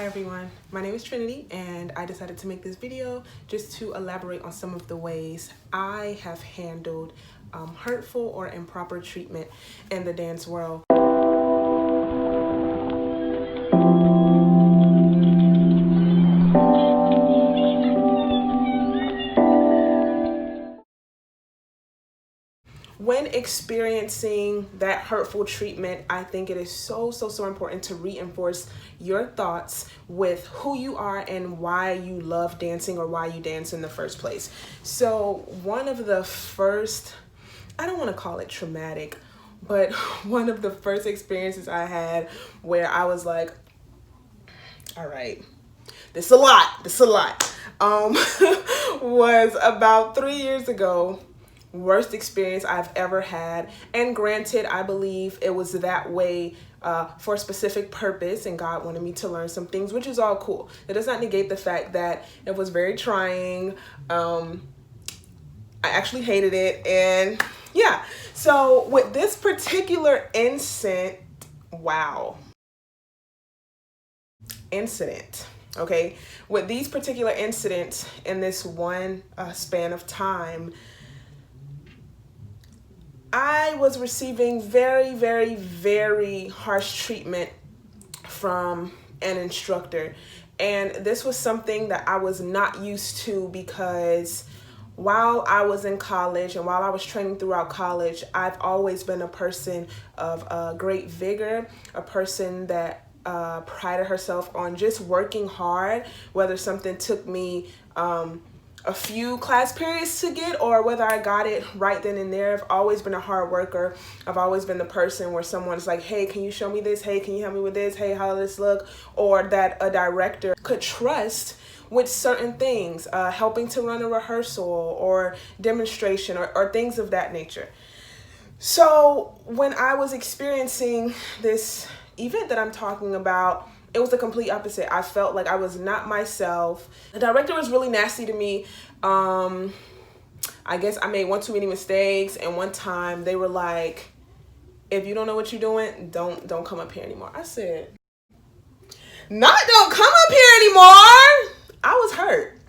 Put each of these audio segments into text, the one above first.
Hi everyone, my name is Trinity and I decided to make this video just to elaborate on some of the ways I have handled hurtful or improper treatment in the dance world. When experiencing that hurtful treatment, I think it is so important to reinforce your thoughts with who you are and why you love dancing or why you dance in the first place. So one of the first, I don't want to call it traumatic, but one of the first experiences I had where I was like, all right, this is a lot, was about 3 years ago. Worst experience I've ever had. And granted, I believe it was that way for a specific purpose, and God wanted me to learn some things, which is all cool. It does not negate the fact that it was very trying. I actually hated it. And yeah, so with this particular incident, okay, with these particular incidents in this one span of time, I was receiving very harsh treatment from an instructor. And this was something that I was not used to, because while I was in college and while I was training throughout college, I've always been a person of great vigor, a person that prided herself on just working hard, whether something took me a few class periods to get or whether I got it right then and there. I've always been a hard worker. I've always been the person where someone's like, hey, can you show me this? Hey, can you help me with this? Hey, how does this look? Or that a director could trust with certain things, helping to run a rehearsal or demonstration or things of that nature. So when I was experiencing this event that I'm talking about, it was the complete opposite. I felt like I was not myself. The director was really nasty to me. I guess I made one too many mistakes, and one time they were like, if you don't know what you're doing, don't come up here anymore. I said, not don't come up here anymore. I was hurt.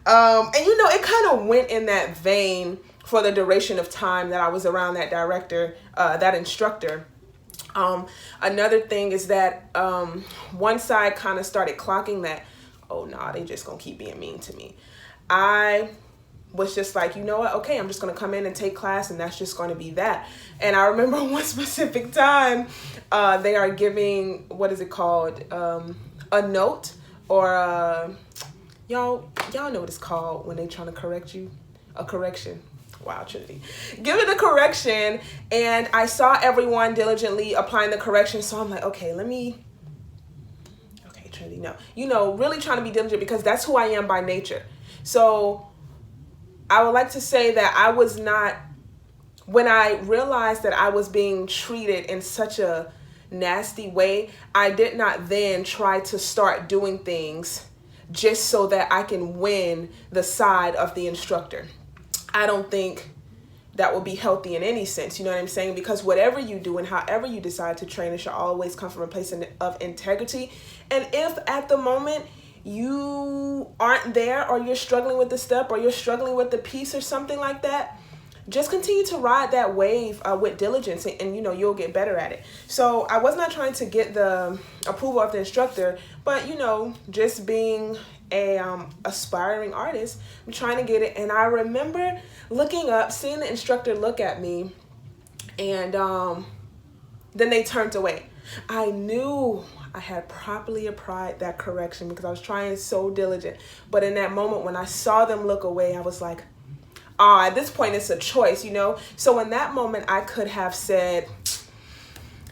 And it kind of went in that vein for the duration of time that I was around that director, that instructor. Another thing is that one side kind of started clocking that, oh nah, they just gonna keep being mean to me. I was just like, you know what, okay, I'm just gonna come in and take class, and that's just gonna be that. And I remember one specific time they are giving, what is it called, a note, or y'all know what it's called when they trying to correct you, a correction. Wow, Trinity. Give it a correction, and I saw everyone diligently applying the correction, so I'm like, okay, Trinity, no. Really trying to be diligent, because that's who I am by nature. So I would like to say that I was not, when I realized that I was being treated in such a nasty way, I did not then try to start doing things just so that I can win the side of the instructor. I don't think that would be healthy in any sense, you know what I'm saying? Because whatever you do and however you decide to train, it should always come from a place of integrity. And if at the moment you aren't there, or you're struggling with the step, or you're struggling with the piece or something like that, just continue to ride that wave with diligence, and you'll get better at it. So I was not trying to get the approval of the instructor, but just being a aspiring artist, I'm trying to get it. And I remember looking up, seeing the instructor look at me, and then they turned away. I knew I had properly applied that correction because I was trying so diligent. But in that moment, when I saw them look away, I was like, at this point it's a choice, So in that moment, I could have said,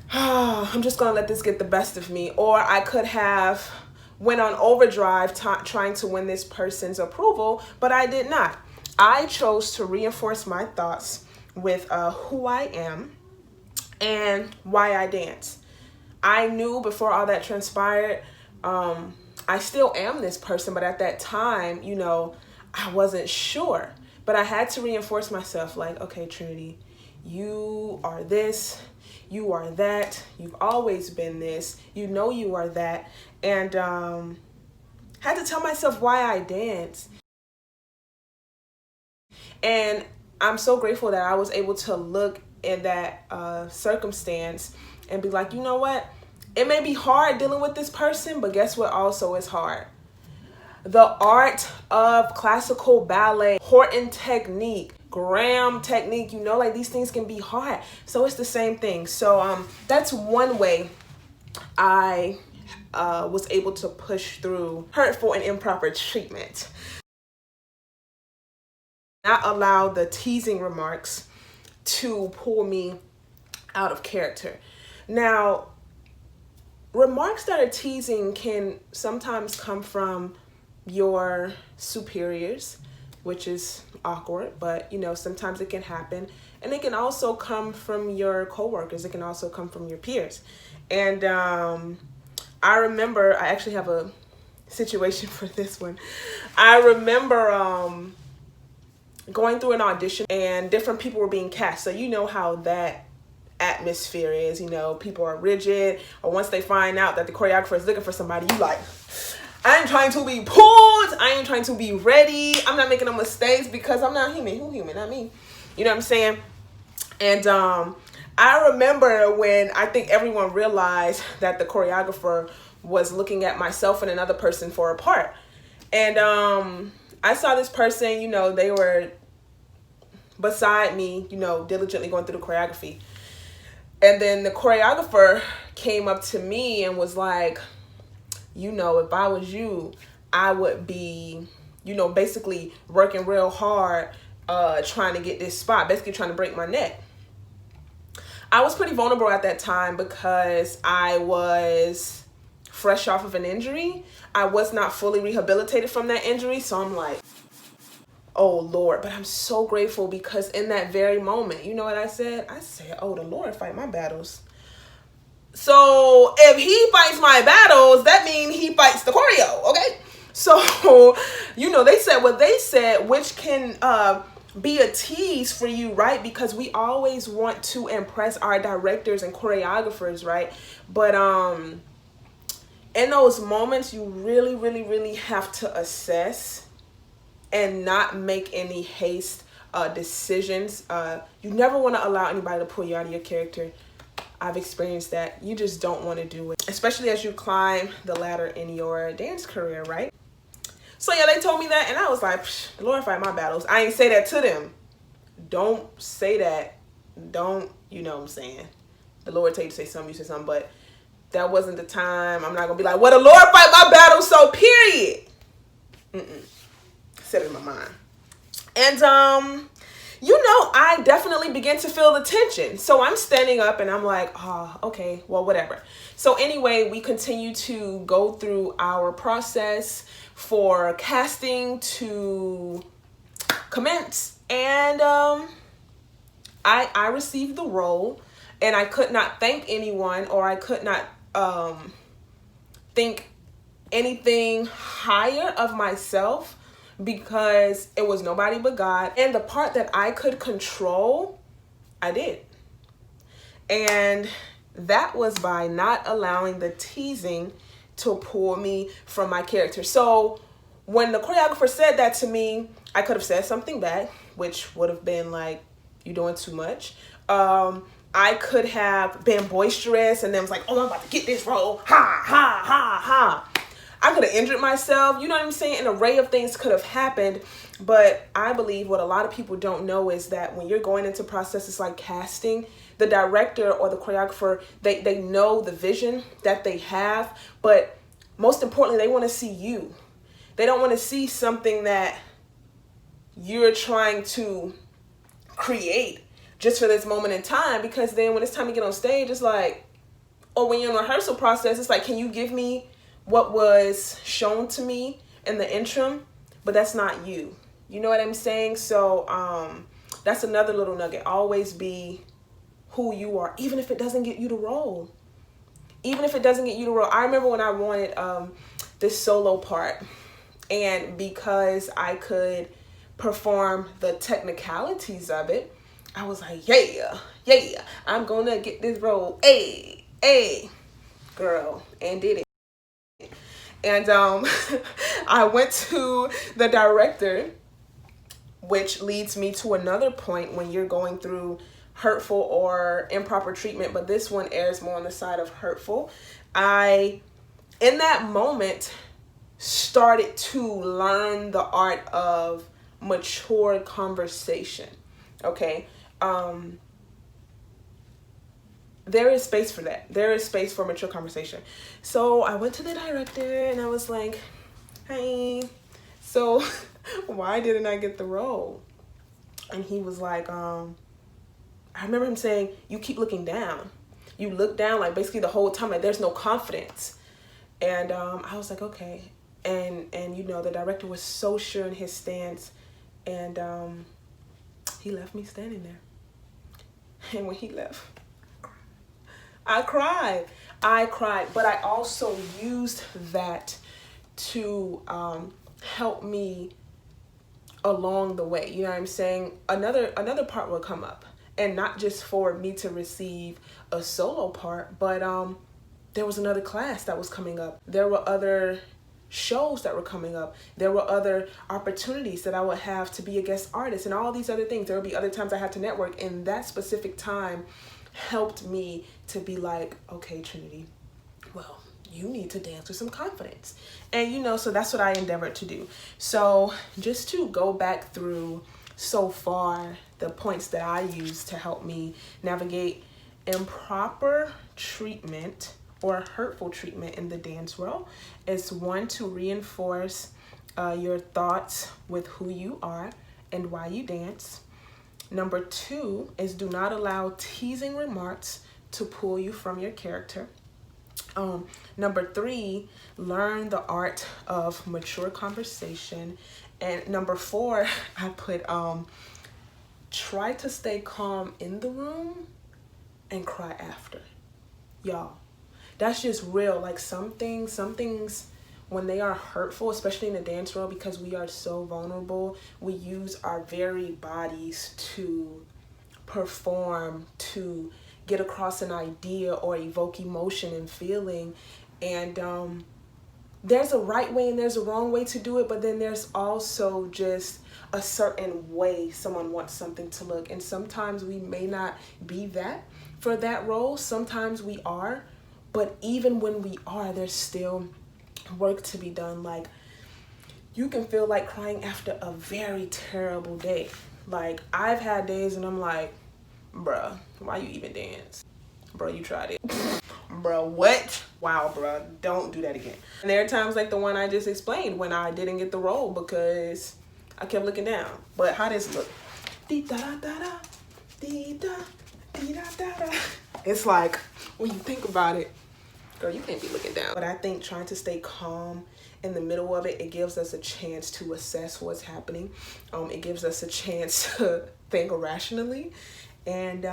I'm just gonna let this get the best of me, or I could have went on overdrive trying to win this person's approval, but I did not. I chose to reinforce my thoughts with who I am and why I dance. I knew before all that transpired, I still am this person, but at that time, I wasn't sure. But I had to reinforce myself, like, okay, Trinity, you are this, you are that, you've always been this, you know you are that. And had to tell myself why I dance. And I'm so grateful that I was able to look in that circumstance and be like, you know what? It may be hard dealing with this person, but guess what also is hard? The art of classical ballet, Horton technique, Graham technique, you know, like these things can be hard. So it's the same thing. So that's one way I was able to push through hurtful and improper treatment. Not allow the teasing remarks to pull me out of character. Now, remarks that are teasing can sometimes come from your superiors, which is awkward, but you know, sometimes it can happen. And it can also come from your coworkers. It can also come from your peers. And I remember, I actually have a situation for this one. I remember going through an audition and different people were being cast. So you know how that atmosphere is, you know, people are rigid, or once they find out that the choreographer is looking for somebody, you like, I ain't trying to be pulled, I ain't trying to be ready, I'm not making no mistakes because I'm not human. Who human? Not me. You know what I'm saying? And I remember when I think everyone realized that the choreographer was looking at myself and another person for a part. And I saw this person, you know, they were beside me, you know, diligently going through the choreography. And then the choreographer came up to me and was like, you know, if I was you, I would be, you know, basically working real hard, trying to get this spot, basically trying to break my neck. I was pretty vulnerable at that time because I was fresh off of an injury. I was not fully rehabilitated from that injury. So I'm like, oh Lord, but I'm so grateful because in that very moment, you know what I said? I said, oh, the Lord fight my battles. So if he fights my battles, that means he fights the choreo, okay? So, you know, they said what they said, which can be a tease for you, right? Because we always want to impress our directors and choreographers, right? But in those moments, you really, really, really have to assess and not make any haste decisions. You never want to allow anybody to pull you out of your character. I've experienced that. You just don't want to do it, especially as you climb the ladder in your dance career, right? So yeah, they told me that, and I was like, the Lord fight my battles. I ain't say that to them. Don't say that. Don't, you know what I'm saying? The Lord tell you to say something, you say something, but that wasn't the time. I'm not going to be like, well, the Lord fight my battles, so period. Set it in my mind. And, you know, I definitely began to feel the tension. So I'm standing up and I'm like, oh, okay, well, whatever. So anyway, we continue to go through our process for casting to commence. And I received the role, and I could not thank anyone, or I could not think anything higher of myself, because it was nobody but God. And the part that I could control, I did. And that was by not allowing the teasing to pull me from my character. So when the choreographer said that to me, I could have said something back, which would have been like, you're doing too much. I could have been boisterous and then was like, oh, I'm about to get this role. Ha, ha, ha, ha. I could have injured myself. You know what I'm saying? An array of things could have happened. But I believe what a lot of people don't know is that when you're going into processes like casting, the director or the choreographer, they know the vision that they have. But most importantly, they want to see you. They don't want to see something that you're trying to create just for this moment in time. Because then when it's time to get on stage, it's like, or when you're in a rehearsal process, it's like, can you give me what was shown to me in the interim? But that's not you. You know what I'm saying? So that's another little nugget. Always be who you are, even if it doesn't get you the role. Even if it doesn't get you the role. I remember when I wanted this solo part, and because I could perform the technicalities of it, I was like, yeah, yeah, I'm gonna get this role. Hey, girl, and did it. And I went to the director, which leads me to another point when you're going through hurtful or improper treatment, but this one airs more on the side of hurtful. I, in that moment, started to learn the art of mature conversation. Okay. There is space for that. There is space for mature conversation. So I went to the director and I was like, hey, so why didn't I get the role? And he was like, I remember him saying, you keep looking down. You look down like basically the whole time, like there's no confidence. And I was like, okay. And the director was so sure in his stance, and he left me standing there. And when he left, I cried, but I also used that to help me along the way. You know what I'm saying? Another part will come up, and not just for me to receive a solo part, but there was another class that was coming up. There were other shows that were coming up. There were other opportunities that I would have to be a guest artist and all these other things. There would be other times I had to network, and that specific time helped me to be like, okay, Trinity, well, you need to dance with some confidence. And so that's what I endeavored to do. So just to go back through so far the points that I use to help me navigate improper treatment or hurtful treatment in the dance world is, one, to reinforce your thoughts with who you are and why you dance. Number 2 is, do not allow teasing remarks to pull you from your character. Number 3, learn the art of mature conversation. And number 4, I put try to stay calm in the room and cry after. Y'all, that's just real. Like some things when they are hurtful, especially in the dance world, because we are so vulnerable, we use our very bodies to perform, to get across an idea or evoke emotion and feeling. And there's a right way and there's a wrong way to do it, but then there's also just a certain way someone wants something to look. And sometimes we may not be that for that role. Sometimes we are, but even when we are, there's still work to be done. Like, you can feel like crying after a very terrible day. Like, I've had days and I'm like, bruh, why you even dance? Bro, you tried it. Bro, what? Wow, bro, don't do that again. And there are times like the one I just explained when I didn't get the role because I kept looking down. But how does it look? It's like, when you think about it, girl, you can't be looking down. But I think trying to stay calm in the middle of it, it gives us a chance to assess what's happening. It gives us a chance to think rationally. And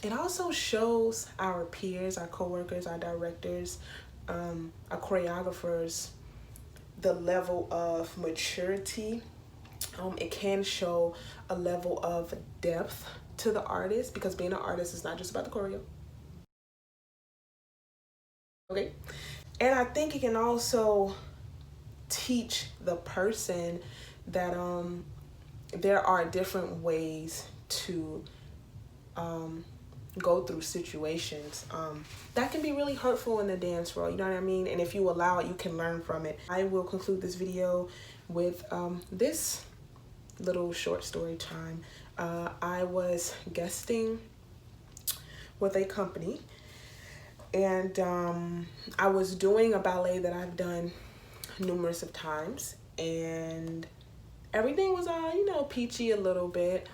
it also shows our peers, our coworkers, our directors, our choreographers, the level of maturity. It can show a level of depth to the artist, because being an artist is not just about the choreo. Okay. And I think it can also teach the person that there are different ways to go through situations that can be really hurtful in the dance world, you know what I mean? And if you allow it, you can learn from it. I will conclude this video with this little short story time. I was guesting with a company, and I was doing a ballet that I've done numerous of times, and everything was all, peachy a little bit.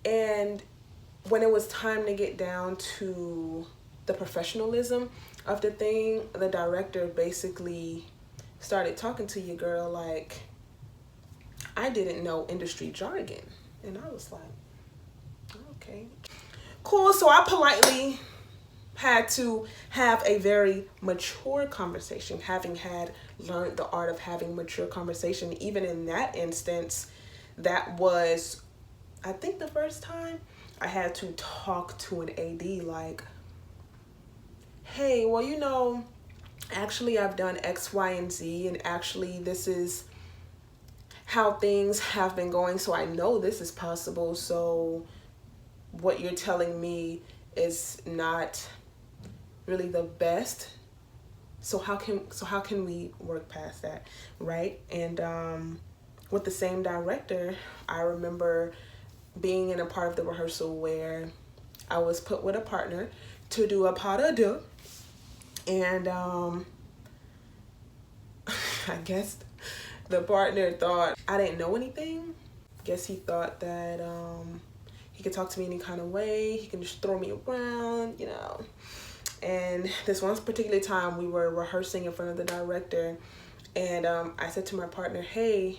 And when it was time to get down to the professionalism of the thing, the director basically started talking to your girl like I didn't know industry jargon. And I was like, okay, cool. So I politely had to have a very mature conversation, having learned the art of having mature conversation. Even in that instance, that was I think the first time I had to talk to an AD like, hey, well, you know, actually I've done X, Y, and Z, and actually this is how things have been going, so I know this is possible, so what you're telling me is not really the best. So how can we work past that, right? And with the same director, I remember being in a part of the rehearsal where I was put with a partner to do a pas de deux, and I guess the partner thought I didn't know anything. Guess he thought that he could talk to me any kind of way. He can just throw me around, you know. And this one particular time we were rehearsing in front of the director, and I said to my partner, hey,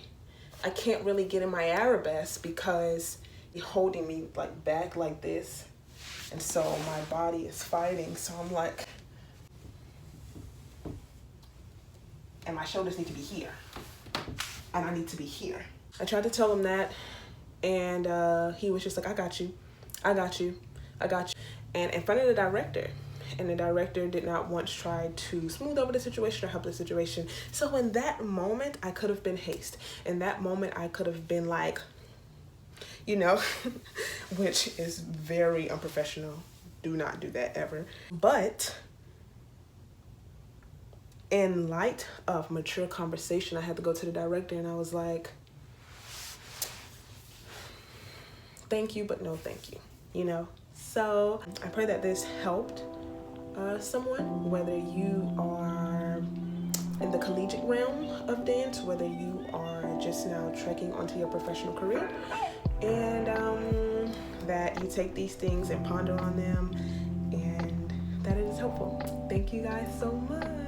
I can't really get in my arabesque because he's holding me like back like this. And so my body is fighting. So I'm like, and my shoulders need to be here. And I need to be here. I tried to tell him that, and he was just like, I got you. I got you. I got you. And in front of the director. And the director did not once try to smooth over the situation or help the situation. So in that moment, I could have been haste. In that moment, I could have been like, you know, which is very unprofessional. Do not do that ever. But in light of mature conversation, I had to go to the director and I was like, thank you, but no thank you, you know? So I pray that this helped someone, whether you are in the collegiate realm of dance, whether you are just now trekking onto your professional career, and that you take these things and ponder on them, and that it is helpful. Thank you guys so much.